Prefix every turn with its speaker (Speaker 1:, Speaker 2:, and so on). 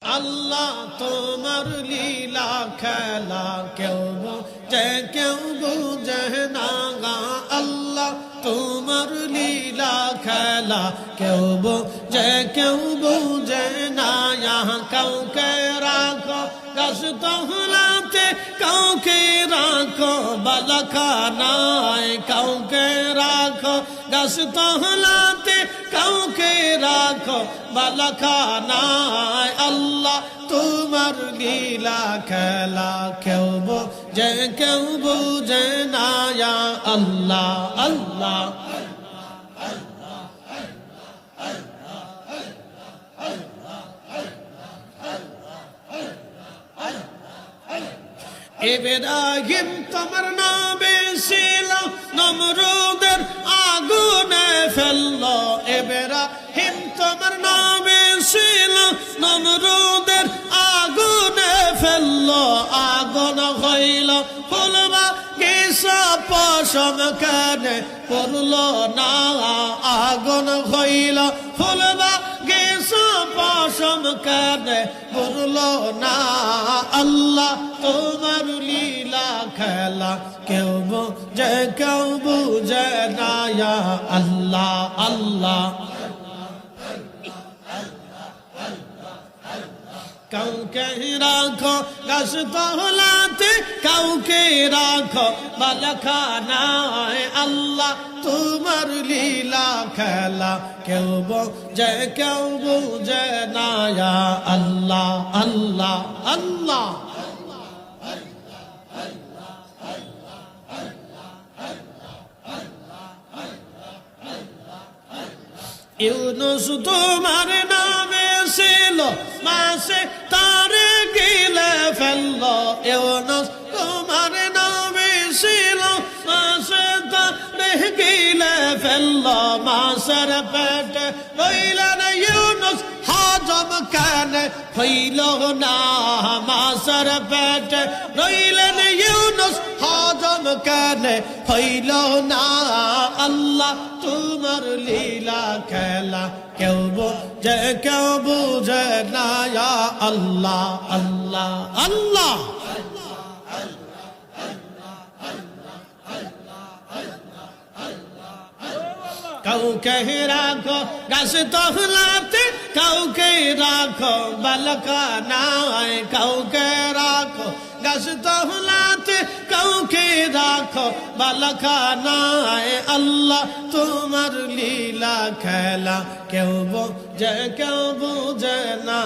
Speaker 1: আল্লাহ তোমার লীলা খেলা কেউ বুঝে কেউ বুঝে না গা আল্লাহ তোমার লীলা খেলা কেউ বুঝে কেউ বুঝে না यहाँ কাউকে রাখো গাছ তহলাতে কাউকে রাখো বালাখানায় কাউকে রাখো গাছ তহলাতে কাউকে রাখো বালাখানায় আল্লাহ তোমার লীলা খেলা কেউ বুঝে কেউ বুঝে না আল্লাহ আল্লাহ ইব্রাহিম তোমার নামে ছিল নমরুদের আগুনে ফেললো ইব্রাহিম তোমার নামে ছিল নমরুদের আগুনে ফেললো আগুন হইল ফুলবা গেছা পশম কানে পড়লো না আগুন হইল ফুলবা গেছা পশম কানে পড়লো না আল্লাহ তোমার লীলা খেলা কেউ বুঝে কেউ বুঝে না আল্লাহ আল্লাহ কাউকে রাখো গাছ তহলাতে কাউকে রাখো বালাখানায় আল্লাহ তোমার লীলা খেলা কেউ বুঝে কেউ বুঝে না আল্লাহ আল্লাহ আল্লাহ ইউনুস তোমার নামে ছিল মাসে তারে গিলে ফেললো ইউনুস তোমার নামে ছিল মাসে তারে গিলে ফেললো মাসের পেটে রইলেন ইউনুস হজম কেন হইল না মাসের পেটে রইলেন ইউনুস হজম কেন হইল না আল্লাহ তোমার লীলা খেলা কেউ বুঝে কেউ বুঝে না আল্লাহ আল্লাহ আল্লাহ কাউকে রাখো গাছ তহলাতে কাউকে রাখো বালাখানায় কাউকে রাখো গাছ তহলাতে কাউকে রাখো বালাখানায় আল্লাহ তোমার লীলা খেলা কেউ বুঝে কেউ বুঝে না